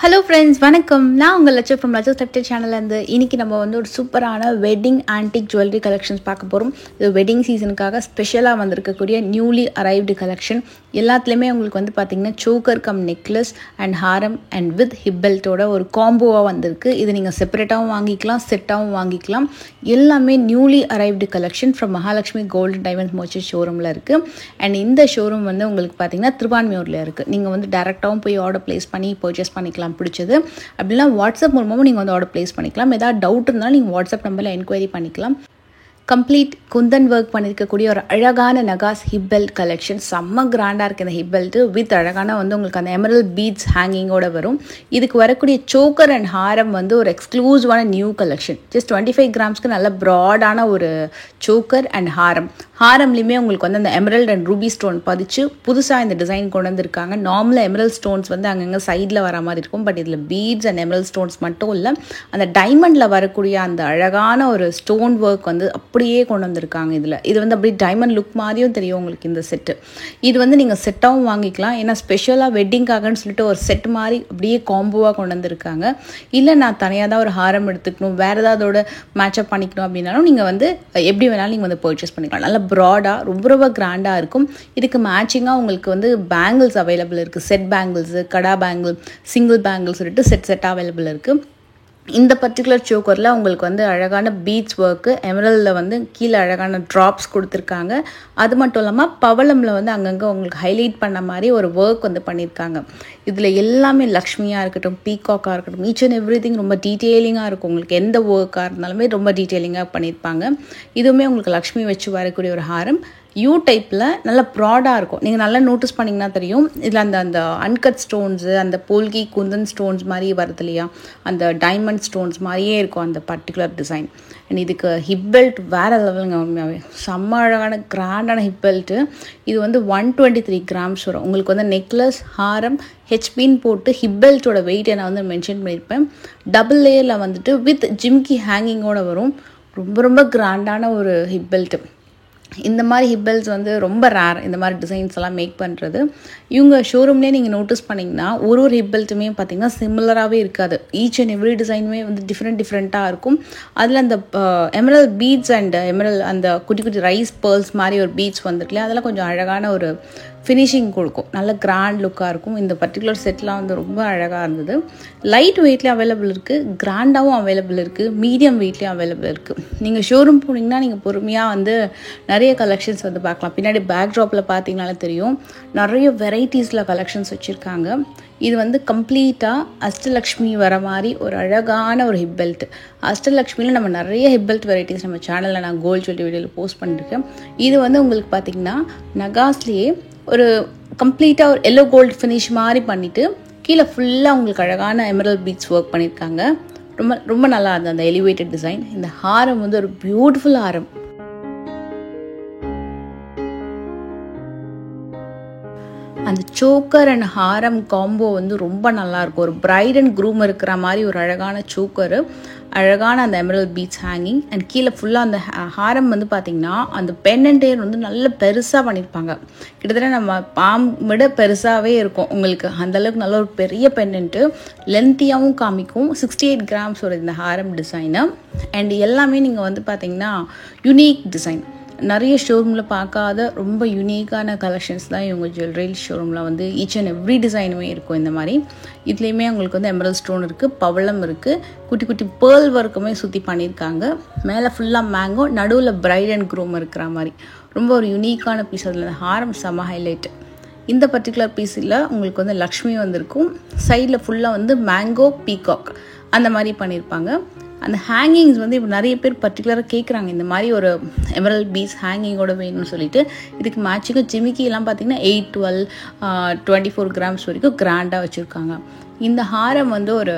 Hello friends, வணக்கம். நான் உங்கள் லட்சம் ஃப்ரம் லட்சம் ஸ்டெப்டர் சேனல்லேருந்து இன்றைக்கி நம்ம வந்து ஒரு சூப்பரான வெட்டிங் ஆன்டிக் ஜுவல்லரி கலெக்ஷன்ஸ் பார்க்க போகிறோம். இது வெட்டிங் சீசனுக்காக ஸ்பெஷலாக வந்திருக்கக்கூடிய நியூலி அரைவ்டு கலெக்ஷன். எல்லாத்துலேயுமே உங்களுக்கு வந்து பார்த்திங்கன்னா choker come necklace and Haram and with hip பெல்ட்டோட ஒரு காம்போவாக வந்திருக்கு. இது நீங்கள் செப்பரேட்டாகவும் வாங்கிக்கலாம், செட்டாகவும் வாங்கிக்கலாம். எல்லாமே newly arrived collection from Mahalakshmi gold diamond merchant ஷோரூமில் இருக்குது. அண்ட் இந்த ஷோரூம் வந்து உங்களுக்கு பார்த்திங்கன்னா திருவான்மியூரில் இருக்குது. நீங்கள் வந்து டேரெக்டாகவும் போய் ஆர்டர் ப்ளேஸ் பண்ணி பர்ச்சேஸ் பண்ணிக்கலாம் பிடிச்சது. அப்படின்னா வாட்ஸ்அப் மூலமாகவும் நீங்கள் வந்து ஆர்டர் ப்ளேஸ் பண்ணிக்கலாம். ஏதாவது டவுட் இருந்தாலும் நீங்கள் வாட்ஸ்அப் நம்பரில் என்கொயரி பண்ணிக்கலாம். கம்ப்ளீட் குந்தன் ஒர்க் பண்ணியிருக்கக்கூடிய ஒரு அழகான நகாஸ் ஹிப் பெல்ட் கலெக்ஷன். செம்ம கிராண்டாக இருக்குது இந்த ஹிப் பெல்ட்டு. வித் அழகான வந்து உங்களுக்கு அந்த எமரல் பீட்ஸ் ஹேங்கிங்கோட வரும். இதுக்கு வரக்கூடிய சோக்கர் அண்ட் ஹாரம் வந்து ஒரு எக்ஸ்க்ளூசிவான நியூ கலெக்ஷன். ஜஸ்ட் 25 கிராம்ஸ்க்கு நல்ல ப்ராடான ஒரு சோக்கர் அண்ட் ஹாரம். ஹாரம்லேயுமே உங்களுக்கு வந்து அந்த எமரல்ட் அண்ட் ரூபி ஸ்டோன் பதிச்சு புதுசாக இந்த டிசைன் கொண்டு வந்திருக்காங்க. நார்மலாக எமரல் ஸ்டோன்ஸ் வந்து அங்கங்கே சைடில் வர மாதிரி இருக்கும். பட் இதில் பீட்ஸ் அண்ட் எமரல் ஸ்டோன்ஸ் மட்டும் இல்லை, அந்த டைமண்டில் வரக்கூடிய அந்த அழகான ஒரு ஸ்டோன் ஒர்க் வந்து அப்படியே கொண்டு வந்திருக்காங்க. இது வந்து அப்படி டைமண்ட் லுக் மாதிரியும் தெரியும் உங்களுக்கு இந்த செட்டு. இது வந்து நீங்கள் செட்டாகவும் வாங்கிக்கலாம். ஏன்னா ஸ்பெஷலாக வெட்டிங்காகன்னு சொல்லிட்டு ஒரு செட் மாதிரி அப்படியே காம்போவாக கொண்டு வந்திருக்காங்க. இல்லை நான் தனியாக தான் ஒரு ஹாரம் எடுத்துக்கணும், வேறு ஏதாவதோட மேட்சப் பண்ணிக்கணும் அப்படின்னாலும் நீங்கள் வந்து எப்படி வேணாலும் நீங்கள் வந்து பர்ச்சேஸ் பண்ணிக்கலாம். நல்லா ப்ராடாக ரொம்ப கிராண்டாக இருக்கும். இதுக்கு மேட்சிங்காக உங்களுக்கு வந்து பேங்கிள்ஸ் அவைலபிள் இருக்குது. செட் பேங்கிள்ஸு, கடா பேங்கிள், சிங்கிள் பேங்கிள் சொல்லிட்டு செட் அவைலபிள் இருக்குது. இந்த பர்டிகுலர் சோக்கரில் உங்களுக்கு வந்து அழகான பீட்ஸ் ஒர்க்கு, எமரல்டில் வந்து கீழே அழகான ட்ராப்ஸ் கொடுத்துருக்காங்க. அது மட்டும் இல்லாமல் பவளமில் வந்து அங்கங்கே உங்களுக்கு ஹைலைட் பண்ண மாதிரி ஒரு ஒர்க் வந்து பண்ணியிருக்காங்க. இதில் எல்லாமே லக்ஷ்மியாக இருக்கட்டும், பீகாக்காக இருக்கட்டும், ஈச் அண்ட் எவ்ரி திங் ரொம்ப டீட்டெயிலிங்காக இருக்கும். உங்களுக்கு எந்த ஒர்க்காக இருந்தாலுமே ரொம்ப டீட்டெயிலிங்காக பண்ணியிருப்பாங்க. இதுவுமே உங்களுக்கு லக்ஷ்மி வச்சு வரக்கூடிய ஒரு ஹாரம். யூ டைப்பில் நல்லா ப்ராடாக இருக்கும். நீங்கள் நல்லா நோட்டீஸ் பண்ணிங்கன்னா தெரியும். இதில் அந்த அன்கட் ஸ்டோன்ஸு, அந்த போல்கி குந்தன் ஸ்டோன்ஸ் மாதிரி வருது இல்லையா, அந்த டைமண்ட் ஸ்டோன்ஸ் மாதிரியே இருக்கும் அந்த பர்டிகுலர் டிசைன். அண்ட் இதுக்கு ஹிப் பெல்ட் வேறு லெவலுங்க. உண்மையாகவே செம்ம அழகான கிராண்டான ஹிப் பெல்ட்டு. இது வந்து 123 கிராம்ஸ் வரும். உங்களுக்கு வந்து நெக்லஸ், ஹாரம், ஹெச்பின்னு போட்டு ஹிப் பெல்ட்டோட வெயிட்டை நான் வந்து மென்ஷன் பண்ணியிருப்பேன். டபுள் லேயரில் வந்துட்டு வித் ஜிம்கி ஹேங்கிங்கோடு வரும். ரொம்ப கிராண்டான ஒரு ஹிப் பெல்ட்டு. இந்த மாதிரி ஹிப் பெல்ட்ஸ் வந்து ரொம்ப ரேர், இந்த மாதிரி டிசைன்ஸ் எல்லாம் மேக் பண்ணுறது. இவங்க ஷோரூம்லேயே நீங்கள் நோட்டீஸ் பண்ணிங்கன்னா ஒரு ஹிப் பெல்ட்டுமே பார்த்திங்கன்னா சிமிலராகவே இருக்காது. ஈச் அண்ட் எவ்ரி டிசைனுமே வந்து டிஃப்ரெண்ட்டாக இருக்கும். அதில் அந்த எமரல் பீட்ஸ் அண்ட் எமரல் அந்த குட்டி ரைஸ் பேர்ல்ஸ் மாதிரி ஒரு பீட்ஸ் வந்துருக்குல்லையா, அதெல்லாம் கொஞ்சம் அழகான ஒரு ஃபினிஷிங் கொடுக்கும். நல்ல கிராண்ட் லுக்காக இருக்கும். இந்த பர்டிகுலர் செட்லாம் வந்து ரொம்ப அழகாக இருந்தது. லைட் வெயிட்லேயும் அவைலபிள் இருக்குது, கிராண்டாகவும் அவைலபிள் இருக்குது, மீடியம் வெயிட்லேயும் அவைலபிள் இருக்குது. நீங்கள் ஷோரூம் போனீங்கன்னா நீங்கள் பொறுமையாக வந்து நிறைய கலெக்ஷன்ஸ் வந்து பார்க்கலாம். பின்னாடி பேக் ட்ராப்பில் பார்த்தீங்கனாலே தெரியும், நிறைய வெரைட்டிஸில் கலெக்ஷன்ஸ் வச்சுருக்காங்க. இது வந்து கம்ப்ளீட்டாக அஷ்டலக்ஷ்மி வர மாதிரி ஒரு அழகான ஒரு ஹிப் பெல்ட். அஷ்டலக்ஷ்மியில் நம்ம நிறைய ஹிப் பெல்ட் வெரைட்டிஸ் நம்ம சேனலில் நான் கோல்ட் ஜுவல்லரி வீடியோவில் போஸ்ட் பண்ணியிருக்கேன். இது வந்து உங்களுக்கு பார்த்திங்கன்னா நகாஸ்லேயே ஒரு கம்ப்ளீட்டாக ஒரு எல்லோ கோல்டு ஃபினிஷ் மாதிரி பண்ணிவிட்டு கீழே ஃபுல்லாக உங்களுக்கு அழகான எமரல் பீட்ஸ் ஒர்க் பண்ணியிருக்காங்க. ரொம்ப நல்லா இருந்தது அந்த எலிவேட்டட் டிசைன். இந்த ஹாரம் வந்து ஒரு பியூட்டிஃபுல் ஹாரம். அந்த சோக்கர் அண்ட் ஹாரம் காம்போ வந்து ரொம்ப நல்லாயிருக்கும். ஒரு பிரைட் அண்ட் க்ரூம் இருக்கிற மாதிரி ஒரு அழகான சோக்கரு, அழகான அந்த எமரல் பீட்ஸ் ஹேங்கிங் அண்ட் கீழே ஃபுல்லாக அந்த ஹாரம் வந்து பார்த்திங்கன்னா அந்த பெண்டன்டே வந்து நல்ல பெருசாக பண்ணியிருப்பாங்க. கிட்டத்தட்ட நம்ம பாம் விட பெருசாகவே இருக்கும் உங்களுக்கு. அந்தளவுக்கு நல்ல ஒரு பெரிய பெண்டன்ட்டு, லென்த்தியாகவும் காமிக்கும். 68 கிராம்ஸ் வருது இந்த ஹாரம் டிசைனு. அண்ட் எல்லாமே நீங்கள் வந்து பார்த்திங்கன்னா யூனிக் டிசைன். நிறைய ஷோரூமில் பார்க்காத ரொம்ப யூனிக்கான கலெக்ஷன்ஸ் தான் இவங்க ஜுவல்லரி ஷோரூமில் வந்து ஈச் அண்ட் எவ்ரி டிசைனுமே இருக்கும். இந்த மாதிரி இதுலேயுமே உங்களுக்கு வந்து எமரல் ஸ்டோன் இருக்குது, பவளம் இருக்குது, குட்டி பேர்ல் ஒர்க்குமே சுற்றி பண்ணியிருக்காங்க. மேலே ஃபுல்லாக மேங்கோ, நடுவில் பிரைட் அண்ட் க்ரூம் இருக்கிற மாதிரி ரொம்ப ஒரு யூனிக்கான பீஸ். அதில் ஹாரம் செம ஹைலைட். இந்த பர்டிகுலர் பீஸில் உங்களுக்கு வந்து லக்ஷ்மி வந்திருக்கும். சைடில் ஃபுல்லாக வந்து மேங்கோ, பீகாக் அந்த மாதிரி பண்ணியிருப்பாங்க. அந்த ஹேங்கிங்ஸ் வந்து இப்போ நிறைய பேர் பர்டிகுலராக கேட்குறாங்க, இந்த மாதிரி ஒரு எமரல் பீஸ் ஹேங்கிங்கோட வேணும்னு சொல்லிட்டு. இதுக்கு மேட்சிங்காக ஜிமிக்கிலாம் பார்த்திங்கன்னா 8, 12, 24 கிராம்ஸ் வரைக்கும் கிராண்டாக வச்சுருக்காங்க. இந்த ஹாரம் வந்து ஒரு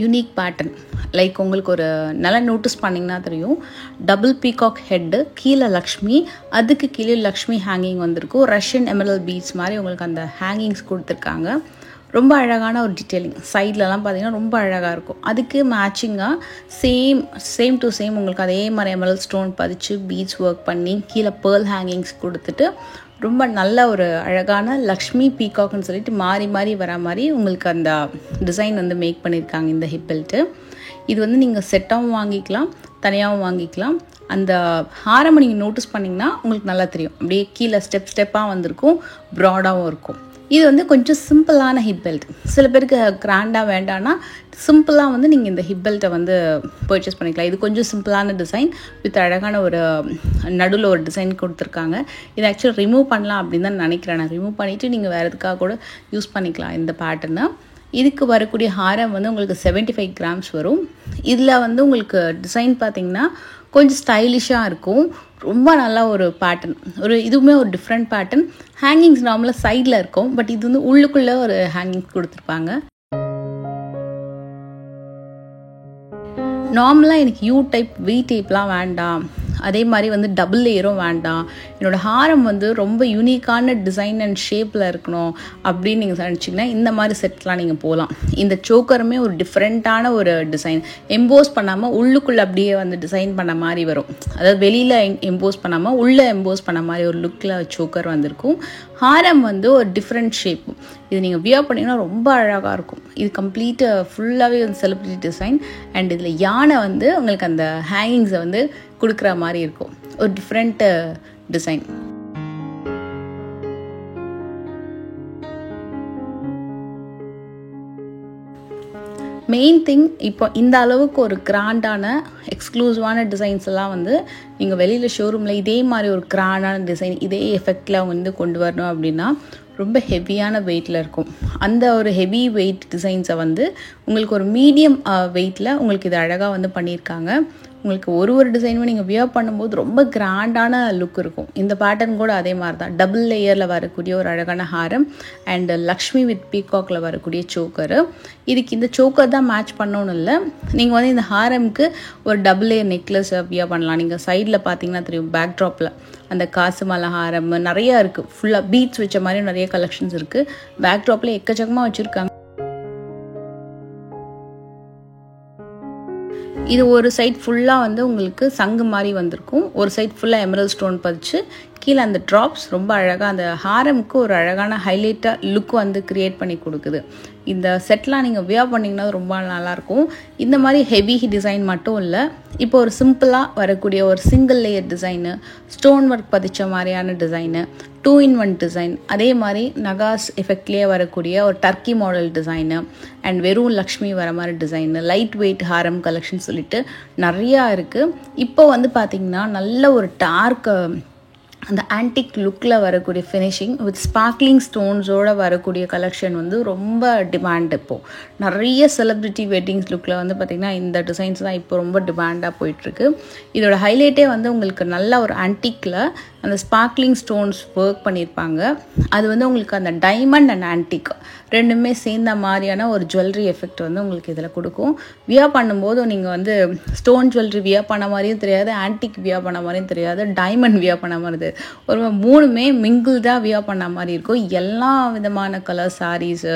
யூனிக் பேட்டர்ன். லைக் உங்களுக்கு ஒரு நல்லா நோட்டீஸ் பண்ணிங்கன்னா தெரியும், டபுள் பீகாக் ஹெட்டு, கீழே லக்ஷ்மி, அதுக்கு கீழே லக்ஷ்மி ஹேங்கிங் வந்திருக்கும். ரஷ்யன் எமரல்ட் பீட்ஸ் மாதிரி உங்களுக்கு அந்த ஹேங்கிங்ஸ் கொடுத்துருக்காங்க. ரொம்ப அழகான ஒரு டீட்டெயிலிங். சைட்லலாம் பார்த்தீங்கன்னா ரொம்ப அழகாக இருக்கும். அதுக்கு மேட்சிங்காக சேம் டு சேம் உங்களுக்கு அதே மாதிரி எமரல்ட் ஸ்டோன் பதிச்சு பீட்ஸ் ஒர்க் பண்ணி கீழே பேர்ல் ஹேங்கிங்ஸ் கொடுத்துட்டு ரொம்ப நல்ல ஒரு அழகான லக்ஷ்மி பீகாக்னு சொல்லிட்டு மாறி மாறி வர மாதிரி உங்களுக்கு அந்த டிசைன் வந்து மேக் பண்ணியிருக்காங்க இந்த ஹிப் பெல்ட்டு. இது வந்து நீங்கள் செட்டாகவும் வாங்கிக்கலாம், தனியாகவும் வாங்கிக்கலாம். அந்த ஹாரம் நீங்கள் நோட்டீஸ் பண்ணிங்கன்னா உங்களுக்கு நல்லா தெரியும், அப்படியே கீழே ஸ்டெப்பாக வந்திருக்கும், ப்ராடாகவும் இருக்கும். இது வந்து கொஞ்சம் சிம்பிளான ஹிப் பெல்ட். சில பேருக்கு கிராண்டாக வேண்டாம்னா சிம்பிளாக வந்து நீங்கள் இந்த ஹிப் பெல்ட்டை வந்து பர்ச்சேஸ் பண்ணிக்கலாம். இது கொஞ்சம் சிம்பிளான டிசைன் வித் அழகான ஒரு நடுவில் ஒரு டிசைன் கொடுத்துருக்காங்க. இதை ஆக்சுவலி ரிமூவ் பண்ணலாம் அப்படின்னு தான் நினைக்கிறேன். நான் ரிமூவ் பண்ணிவிட்டு நீங்கள் வேறு எதுக்காக கூட யூஸ் பண்ணிக்கலாம் இந்த பேட்டர்னை. இதுக்கு வரக்கூடிய ஹாரம் வந்து உங்களுக்கு 75 கிராம்ஸ் வரும். இதில் வந்து உங்களுக்கு டிசைன் பார்த்திங்கன்னா கொஞ்சம் ஸ்டைலிஷாக இருக்கும். ரொம்ப நல்லா ஒரு பேட்டர்ன், இதுவுமே ஒரு டிஃப்ரெண்ட் பேட்டர்ன். ஹேங்கிங்ஸ் நார்மலாக சைடில் இருக்கும், பட் இது வந்து உள்ளுக்குள்ளே ஒரு ஹேங்கிங்ஸ் கொடுத்துருப்பாங்க. நார்மலாக எனக்கு யூ டைப் வி டைப்லாம் வேண்டாம், அதே மாதிரி வந்து டபுள் லேயரும் வேண்டாம், என்னோடய ஹாரம் வந்து ரொம்ப யூனிக்கான டிசைன் அண்ட் ஷேப்பில் இருக்கணும் அப்படின்னு நீங்கள் நினச்சிங்கன்னா இந்த மாதிரி செட்லாம் நீங்கள் போகலாம். இந்த சோக்கருமே ஒரு டிஃப்ரெண்ட்டான ஒரு டிசைன், எம்போஸ் பண்ணாமல் உள்ளுக்குள்ளே அப்படியே வந்து டிசைன் பண்ண மாதிரி வரும். அதாவது வெளியில் எம்போஸ் பண்ணாமல் உள்ளே எம்போஸ் பண்ண மாதிரி ஒரு லுக்கில் சோக்கர் வந்திருக்கும். ஹாரம் வந்து ஒரு டிஃப்ரெண்ட் ஷேப். இது நீங்கள் வியர் பண்ணிங்கன்னா ரொம்ப அழகாக இருக்கும். இது கம்ப்ளீட்டு ஃபுல்லாகவே வந்து செலிப்ரிட்டி டிசைன். அண்ட் இதில் யானை வந்து உங்களுக்கு அந்த ஹேங்கிங்ஸை வந்து கொடுக்குற மாதிரி இருக்கும். ஒரு டிஃப்ரெண்ட் டிசைன். மெயின் திங், இப்போ இந்த அளவுக்கு ஒரு கிராண்டான எக்ஸ்க்ளூசிவான டிசைன்ஸ் எல்லாம் வந்து நீங்கள் வெளியில் ஷோரூமில் இதே மாதிரி ஒரு கிராண்டான டிசைன் இதே எஃபெக்டில் வந்து கொண்டு வரணும் அப்படின்னா ரொம்ப ஹெவியான வெயிட்டில் இருக்கும். அந்த ஒரு ஹெவி வெயிட் டிசைன்ஸை வந்து உங்களுக்கு ஒரு மீடியம் வெயிட்டில் உங்களுக்கு இது அழகாக வந்து பண்ணியிருக்காங்க. உங்களுக்கு ஒரு டிசைனுமே நீங்கள் வியர் பண்ணும்போது ரொம்ப கிராண்டான லுக் இருக்கும். இந்த பேட்டர்ன் கூட அதே மாதிரி தான், டபுள் லேயரில் வரக்கூடிய ஒரு அழகான ஹாரம் அண்ட் லக்ஷ்மி வித் பீகாக்கில் வரக்கூடிய சோக்கரு. இதுக்கு இந்த சோக்கர் தான் மேட்ச் பண்ணணும்னு இல்லை, நீங்கள் வந்து இந்த ஹாரம்க்கு ஒரு டபுள் லேயர் நெக்லஸ் வியர் பண்ணலாம். நீங்கள் சைடில் பார்த்தீங்கன்னா தெரியும், பேக் ட்ராப்பில் அந்த காசு மலை ஹாரம் நிறையா இருக்குது. ஃபுல்லாக பீட்ஸ் வச்ச மாதிரி நிறைய கலெக்ஷன்ஸ் இருக்குது. பேக் ட்ராப்பில் எக்கச்சக்கமாக வச்சுருக்காங்க. இது ஒரு சைட் ஃபுல்லாக வந்து உங்களுக்கு சங்கு மாதிரி வந்திருக்கும், ஒரு சைட் ஃபுல்லாக எமரல்ட் ஸ்டோன் பதிச்சு கீழே அந்த ட்ராப்ஸ் ரொம்ப அழகாக அந்த ஹாரமுக்கு ஒரு அழகான ஹைலைட்டாக லுக் வந்து க்ரியேட் பண்ணி கொடுக்குது. இந்த செட்லாம் நீங்கள் வியர் பண்ணிங்கன்னா ரொம்ப நல்லாயிருக்கும். இந்த மாதிரி ஹெவி டிசைன் மட்டும் இல்லை, இப்போ ஒரு சிம்பிளாக வரக்கூடிய ஒரு single layer design, stone work பதிச்ச மாதிரியான டிசைனு, 2-in-1 டிசைன், அதே மாதிரி நகாஸ் எஃபெக்ட்லேயே வரக்கூடிய ஒரு டர்க்கி மாடல் டிசைனு அண்ட் வெறும் லக்ஷ்மி வர மாதிரி டிசைனு, லைட் வெயிட் ஹாரம் கலெக்ஷன் சொல்லிட்டு நிறையா இருக்குது. இப்போ வந்து பார்த்திங்கன்னா நல்ல ஒரு டார்க் அந்த ஆன்டிக் லுக்கில் வரக்கூடிய ஃபினிஷிங் வித் ஸ்பார்க்லிங் ஸ்டோன்ஸோடு வரக்கூடிய கலெக்ஷன் வந்து ரொம்ப டிமாண்ட். இப்போது நிறைய செலிப்ரிட்டி வெட்டிங்ஸ் லுக்கில் வந்து பார்த்திங்கன்னா இந்த டிசைன்ஸ் தான் இப்போ ரொம்ப டிமாண்டாக போயிட்டுருக்கு. இதோட ஹைலைட்டே வந்து உங்களுக்கு நல்ல ஒரு ஆன்டிக்கில் அந்த ஸ்பார்க்லிங் ஸ்டோன்ஸ் ஒர்க் பண்ணியிருப்பாங்க. அது வந்து உங்களுக்கு அந்த டைமண்ட் அண்ட் ஆன்டிக் ரெண்டுமே சேர்ந்த மாதிரியான ஒரு ஜுவல்லரி எஃபெக்ட் வந்து உங்களுக்கு இதில் கொடுக்கும். வியர் பண்ணும்போது நீங்கள் வந்து ஸ்டோன் ஜுவல்லரி வியர் பண்ண மாதிரியும் தெரியாது, ஆன்டிக் வியர் பண்ண மாதிரியும் தெரியாது, டைமண்ட் வியர் பண்ண மாதிரி ஒரு மூணுமே மிங்கிள்டாக வியர் பண்ண மாதிரி இருக்கும். எல்லா விதமான கலர் சாரீஸு,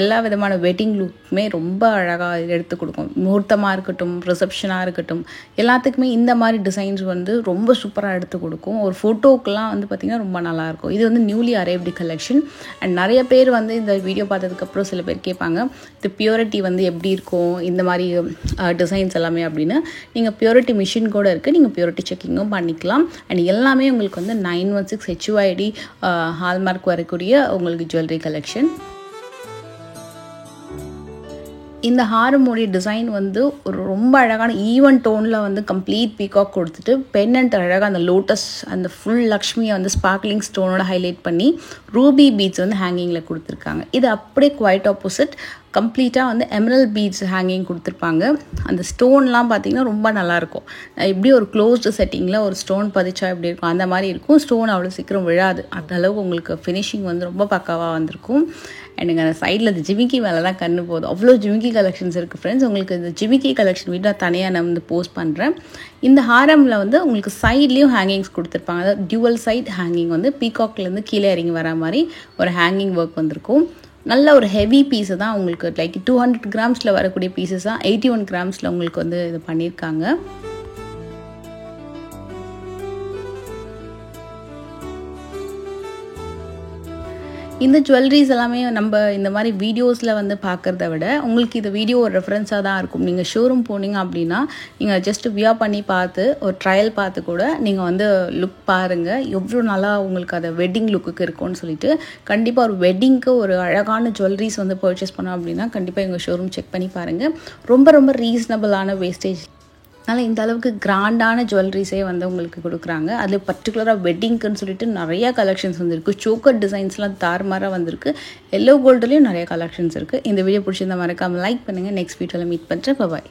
எல்லா விதமான வெட்டிங் லுக்குமே ரொம்ப அழகாக எடுத்து கொடுக்கும். முகூர்த்தமாக இருக்கட்டும், ரிசப்ஷனாக இருக்கட்டும், எல்லாத்துக்குமே இந்த மாதிரி டிசைன்ஸ் வந்து ரொம்ப சூப்பராக எடுத்து கொடுக்கும். ஒரு ஃபோட்டோக்கெலாம் வந்து பார்த்திங்கன்னா ரொம்ப நல்லாயிருக்கும். இது வந்து நியூலி அரைவ்டு கலெக்ஷன். அண்ட் நிறைய பேர் வந்து இந்த வீடியோ பார்த்ததுக்கப்புறம் சில பேர் கேட்பாங்க, இது பியூரிட்டி வந்து எப்படி இருக்கும் இந்த மாதிரி டிசைன்ஸ் எல்லாமே அப்படின்னு. நீங்கள் பியூரிட்டி மிஷின் கூட இருக்குது, நீங்கள் பியூரிட்டி செக்கிங்கும் பண்ணிக்கலாம். அண்ட் எல்லாமே உங்களுக்கு வந்து 916 HUID ஹால்மார்க் வரக்கூடிய உங்களுக்கு ஜுவல்லரி கலெக்ஷன். இந்த ஹாரமோடைய டிசைன் வந்து ஒரு ரொம்ப அழகான ஈவன் டோனில் வந்து கம்ப்ளீட் பீகாக் கொடுத்துட்டு பென்னண்ட் அழகாக அந்த லோட்டஸ் அந்த ஃபுல் லக்ஷ்மியை வந்து ஸ்பார்க்லிங் ஸ்டோனோட ஹைலைட் பண்ணி ரூபி பீட்ஸ் வந்து ஹேங்கிங்கில் கொடுத்துருக்காங்க. இது அப்படியே குவைட் ஆப்போசிட் கம்ப்ளீட்டாக வந்து எமரல் பீட்ஸ் ஹேங்கிங் கொடுத்துருப்பாங்க. அந்த ஸ்டோன்லாம் பார்த்திங்கன்னா ரொம்ப நல்லாயிருக்கும். எப்படி ஒரு க்ளோஸ்டு செட்டிங்கில் ஒரு ஸ்டோன் பதிச்சா எப்படி இருக்கும் அந்த மாதிரி இருக்கும். ஸ்டோன் அவ்வளோ சீக்கிரம் விழாது. அந்த அளவுக்கு உங்களுக்கு ஃபினிஷிங் வந்து ரொம்ப பக்காவாக வந்திருக்கும். எனக்கு அந்த சைடில் அந்த ஜிமிக்கி மேலே தான் கண்ணு போதும். அவ்வளோ ஜிமிக்கி கலெக்ஷன்ஸ் இருக்குது ஃப்ரெண்ட்ஸ். உங்களுக்கு இந்த ஜிமிக்கி கலெக்ஷன் வீடியோ தனியாக நான் வந்து போஸ்ட் பண்ணுறேன். இந்த ஹாரமில் வந்து உங்களுக்கு சைட்லேயும் ஹேங்கிங்ஸ் கொடுத்துருப்பாங்க. அதாவது டியூவல் சைட் ஹேங்கிங் வந்து பீகாக்லேருந்து கீழே இறங்கி வர மாதிரி ஒரு ஹேங்கிங் ஒர்க் வந்திருக்கும். நல்ல ஒரு ஹெவி பீஸு தான் உங்களுக்கு லைக் 200 கிராம்ஸில் வரக்கூடிய பீசஸ் தான் 81 கிராம்ஸில் உங்களுக்கு வந்து இது பண்ணியிருக்காங்க. இந்த ஜுவல்லரிஸ் எல்லாமே நம்ம இந்த மாதிரி வீடியோஸில் வந்து பார்க்குறத விட உங்களுக்கு இந்த வீடியோ ஒரு ரெஃபரன்ஸாக தான் இருக்கும். நீங்கள் ஷோரூம் போனீங்க அப்படின்னா நீங்கள் ஜஸ்ட் வியர் பண்ணி பார்த்து ஒரு ட்ரையல் பார்த்து கூட நீங்கள் வந்து லுக் பாருங்கள், எவ்வளோ நல்லா உங்களுக்கு அதை வெட்டிங் லுக்குக்கு இருக்கும்னு சொல்லிட்டு. கண்டிப்பாக ஒரு வெட்டிங்க்கு ஒரு அழகான ஜுவல்லரிஸ் வந்து பர்ச்சேஸ் பண்ணோம் அப்படின்னா கண்டிப்பாக எங்கள் ஷோரூம் செக் பண்ணி பாருங்கள். ரொம்ப ரொம்ப ரீசனபிளான வேஸ்டேஜ். அதனால் இந்த அளவுக்கு கிராண்டான ஜுவல்லரிஸே வந்து உங்களுக்கு கொடுக்குறாங்க. அதில் பர்டிகுலராக வெட்டிங்க்குன்னு சொல்லிட்டு நிறையா கலெக்ஷன்ஸ் வந்துருக்கு. சோக்கர் டிசைன்ஸ்லாம் தாறுமாறாக வந்திருக்கு. எல்லோ கோல்டுலேயும் நிறைய கலெக்ஷன்ஸ் இருக்குது. இந்த வீடியோ பிடிச்சிருந்தா மறக்காமல் லைக் பண்ணுங்கள். நெக்ஸ்ட் வீடியோவில் மீட் பண்ணுறேன். பாய்.